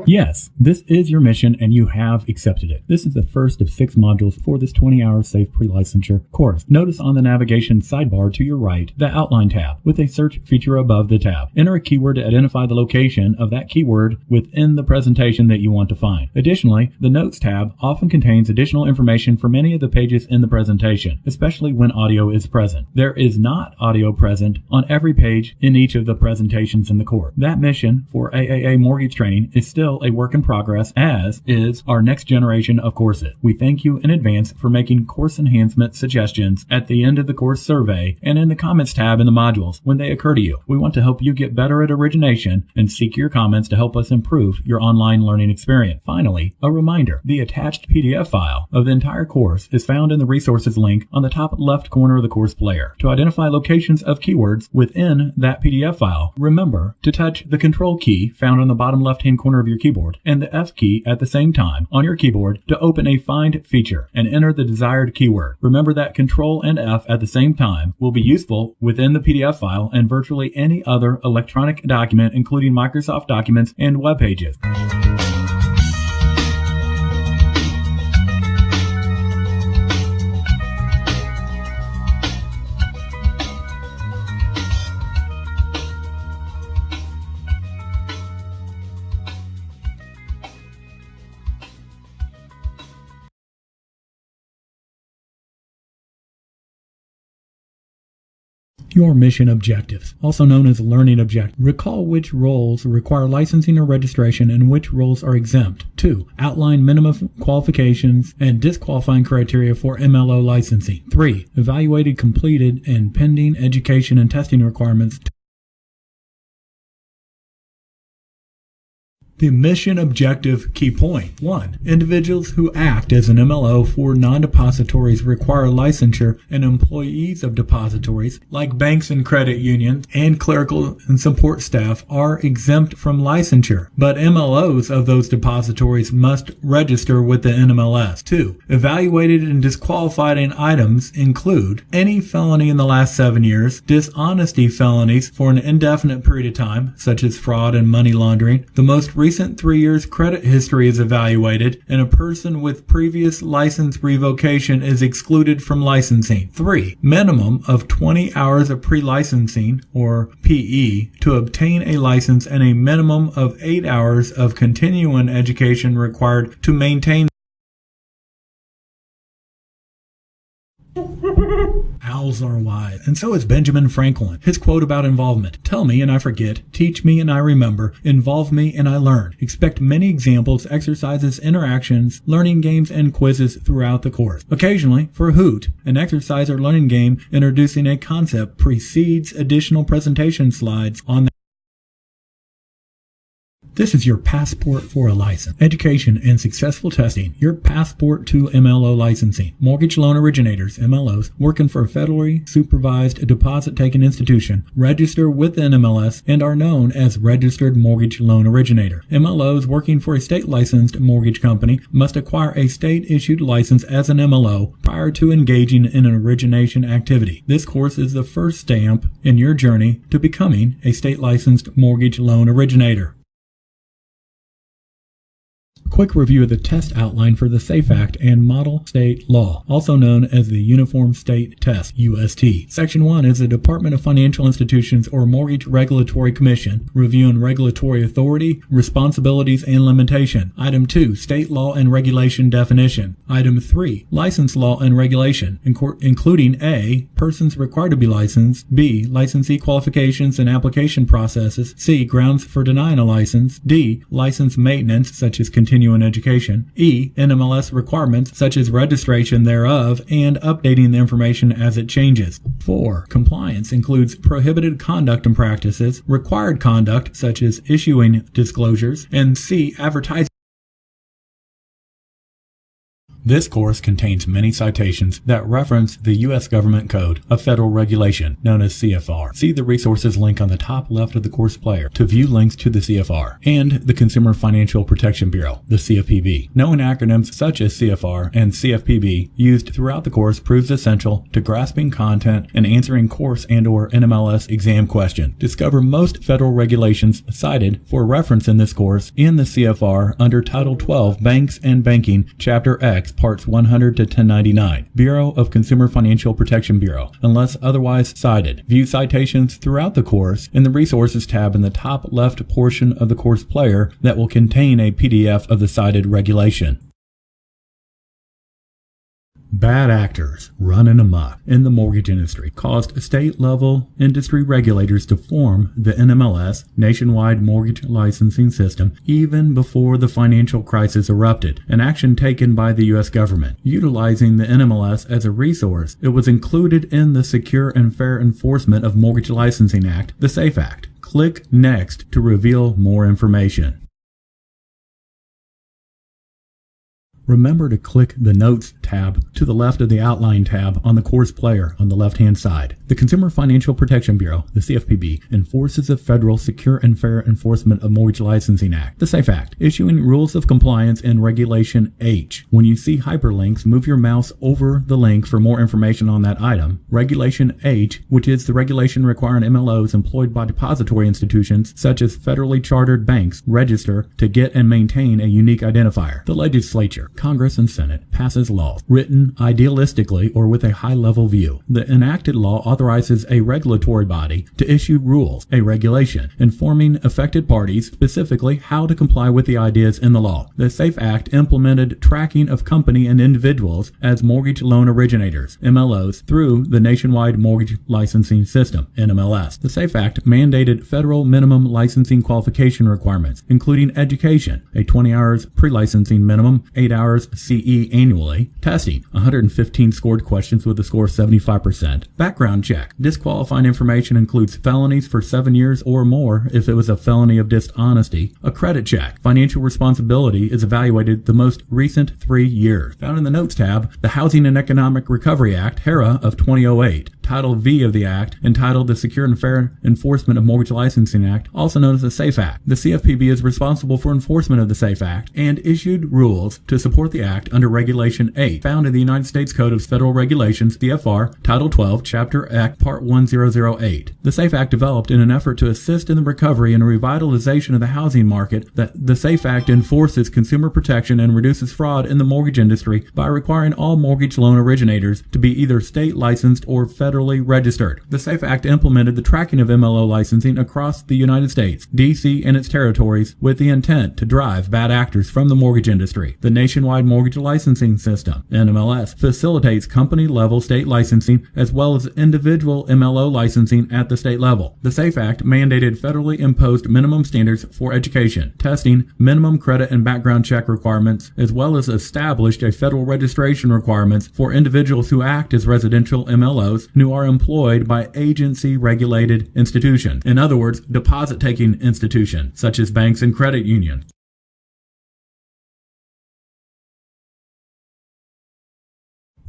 Yes, this is your mission and you have accepted it. This is the first of 6 modules for this 20-hour safe pre-licensure course. Notice on the navigation sidebar to your right the Outline tab with a search feature above the tab. Enter a keyword to identify the location of that keyword within the presentation that you want to find. Additionally, the Notes tab often contains additional information for many of the pages in the presentation, especially when audio is present. There is not audio present on every page in each of the presentations in the course. That mission for AAA mortgage training is still a work in progress, as is our next generation of courses. We thank you in advance for making course enhancement suggestions at the end of the course survey and in the comments tab in the modules when they occur to you. We want to help you get better at origination and seek your comments to help us improve your online learning experience. Finally, a reminder, the attached PDF file of the entire course is found in the resources link on the top left corner of the course player. To identify locations of keywords within that PDF file, remember to touch the Control key found on the bottom left-hand corner of your keyboard and the F key at the same time on your keyboard to open a Find feature and enter the desired keyword. Remember that Control and F at the same time will be useful within the PDF file and virtually any other electronic document, including Microsoft Documents and web pages. Your mission objectives, also known as learning objectives. Recall which roles require licensing or registration and which roles are exempt. 2. Outline minimum qualifications and disqualifying criteria for MLO licensing. 3. Evaluated, completed, and pending education and testing requirements. The mission objective key point. 1. Individuals who act as an MLO for non-depositories require licensure, and employees of depositories, like banks and credit unions, and clerical and support staff are exempt from licensure, but MLOs of those depositories must register with the NMLS. 2. Evaluated and disqualifying items include any felony in the last 7 years, dishonesty felonies for an indefinite period of time, such as fraud and money laundering. The most recent 3 years credit history is evaluated, and a person with previous license revocation is excluded from licensing. 3. Minimum of 20 hours of pre-licensing, or PE, to obtain a license, and a minimum of 8 hours of continuing education required to maintain. Owls are wise, and so is Benjamin Franklin. His quote about involvement: "Tell me and I forget, teach me and I remember, involve me and I learn." Expect many examples, exercises, interactions, learning games, and quizzes throughout the course. Occasionally, for a hoot, an exercise or learning game introducing a concept precedes additional presentation slides on the. This is your passport for a license. Education and successful testing, your passport to MLO licensing. Mortgage loan originators, MLOs, working for a federally supervised deposit-taking institution, register with the NMLS and are known as registered mortgage loan originator. MLOs working for a state-licensed mortgage company must acquire a state-issued license as an MLO prior to engaging in an origination activity. This course is the first stamp in your journey to becoming a state-licensed mortgage loan originator. Quick review of the test outline for the SAFE Act and Model State Law, also known as the Uniform State Test, UST. Section 1 is the Department of Financial Institutions or Mortgage Regulatory Commission, reviewing regulatory authority, responsibilities, and limitation. Item 2, State Law and Regulation Definition. Item 3, License Law and Regulation, including A, persons required to be licensed, B, licensee qualifications and application processes, C, grounds for denying a license, D, license maintenance, such as continuing education, E, NMLS requirements such as registration thereof and updating the information as it changes. 4. Compliance includes prohibited conduct and practices, required conduct such as issuing disclosures, and C, advertising. This course contains many citations that reference the U.S. Government Code of Federal Regulation, known as CFR. See the resources link on the top left of the course player to view links to the CFR and the Consumer Financial Protection Bureau, the CFPB. Knowing acronyms such as CFR and CFPB used throughout the course proves essential to grasping content and answering course and/or NMLS exam questions. Discover most federal regulations cited for reference in this course in the CFR under Title 12, Banks and Banking, Chapter X, Parts 100 to 1099, Bureau of Consumer Financial Protection Bureau, unless otherwise cited. View citations throughout the course in the Resources tab in the top left portion of the course player that will contain a PDF of the cited regulation. Bad actors running amok in the mortgage industry caused state-level industry regulators to form the NMLS, Nationwide Mortgage Licensing System, even before the financial crisis erupted, an action taken by the U.S. government. Utilizing the NMLS as a resource, it was included in the Secure and Fair Enforcement of Mortgage Licensing Act, the SAFE Act. Click Next to reveal more information. Remember to click the Notes tab to the left of the Outline tab on the course player on the left-hand side. The Consumer Financial Protection Bureau, the CFPB, enforces the Federal Secure and Fair Enforcement of Mortgage Licensing Act, the SAFE Act, issuing rules of compliance and Regulation H. When you see hyperlinks, move your mouse over the link for more information on that item. Regulation H, which is the regulation requiring MLOs employed by depository institutions such as federally chartered banks register to get and maintain a unique identifier. The legislature, Congress and Senate passes laws written idealistically or with a high-level view. The enacted law authorizes a regulatory body to issue rules, a regulation, informing affected parties specifically how to comply with the ideas in the law. The SAFE Act implemented tracking of company and individuals as mortgage loan originators, MLOs, through the Nationwide Mortgage Licensing System, NMLS. The SAFE Act mandated federal minimum licensing qualification requirements, including education, a 20 hours pre-licensing minimum, 8 hours CE annually, testing, 115 scored questions with a score of 75%, background check. Disqualifying information includes felonies for 7 years or more if it was a felony of dishonesty, a credit check. Financial responsibility is evaluated the most recent 3 years. Found in the Notes tab, the Housing and Economic Recovery Act, HERA of 2008, Title V of the Act, entitled the Secure and Fair Enforcement of Mortgage Licensing Act, also known as the SAFE Act. The CFPB is responsible for enforcement of the SAFE Act and issued rules to support the Act under Regulation 8, found in the United States Code of Federal Regulations, CFR, Title 12, Chapter X, Part 1008. The SAFE Act developed in an effort to assist in the recovery and revitalization of the housing market. The SAFE Act enforces consumer protection and reduces fraud in the mortgage industry by requiring all mortgage loan originators to be either state licensed or federally registered. The SAFE Act implemented the tracking of MLO licensing across the United States, D.C., and its territories with the intent to drive bad actors from the mortgage industry. The Nationwide Mortgage Licensing System, NMLS, facilitates company-level state licensing as well as individual MLO licensing at the state level. The SAFE Act mandated federally imposed minimum standards for education, testing, minimum credit and background check requirements, as well as established a federal registration requirements for individuals who act as residential MLOs who are employed by agency-regulated institutions. In other words, deposit-taking institutions, such as banks and credit unions.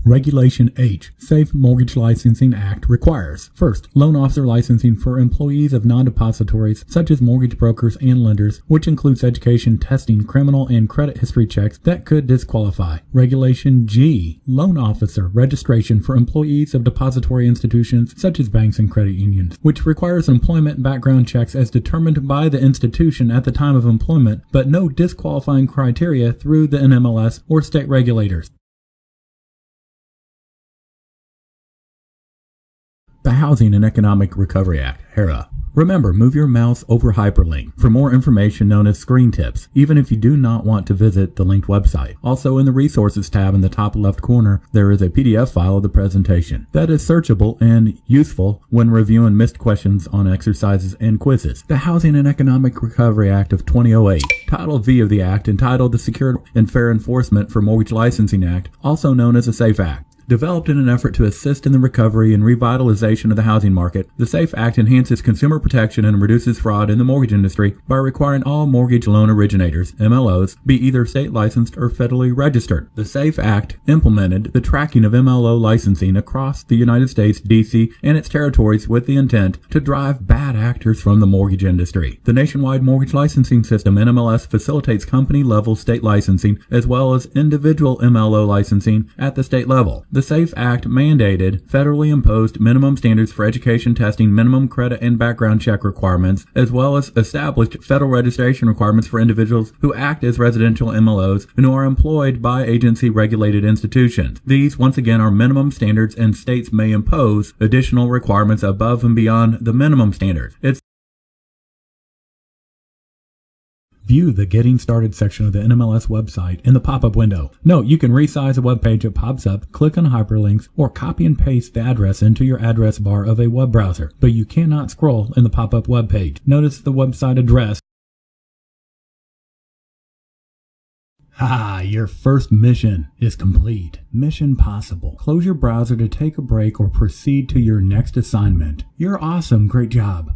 Regulation H, SAFE Mortgage Licensing Act requires, first, loan officer licensing for employees of non-depositories such as mortgage brokers and lenders, which includes education, testing, criminal and credit history checks that could disqualify. Regulation G, loan officer registration for employees of depository institutions such as banks and credit unions, which requires employment and background checks as determined by the institution at the time of employment, but no disqualifying criteria through the NMLS or state regulators. The Housing and Economic Recovery Act, HERA. Remember, move your mouse over hyperlink for more information known as screen tips, even if you do not want to visit the linked website. Also, in the Resources tab in the top left corner, there is a PDF file of the presentation that is searchable and useful when reviewing missed questions on exercises and quizzes. The Housing and Economic Recovery Act of 2008, Title V of the Act, entitled the Secure and Fair Enforcement for Mortgage Licensing Act, also known as the SAFE Act, Developed in an effort to assist in the recovery and revitalization of the housing market, the SAFE Act enhances consumer protection and reduces fraud in the mortgage industry by requiring all mortgage loan originators, MLOs, be either state licensed or federally registered. The SAFE Act implemented the tracking of MLO licensing across the United States, D.C., and its territories with the intent to drive bad actors from the mortgage industry. The nationwide mortgage licensing system, NMLS, facilitates company-level state licensing as well as individual MLO licensing at the state level. The SAFE Act mandated federally imposed minimum standards for education testing, minimum credit and background check requirements, as well as established federal registration requirements for individuals who act as residential MLOs and who are employed by agency-regulated institutions. These, once again, are minimum standards, and states may impose additional requirements above and beyond the minimum standards. View the Getting Started section of the NMLS website in the pop-up window. Note, you can resize a web page that pops up, click on hyperlinks, or copy and paste the address into your address bar of a web browser, but you cannot scroll in the pop-up web page. Notice the website address. Your first mission is complete. Mission possible. Close your browser to take a break or proceed to your next assignment. You're awesome. Great job.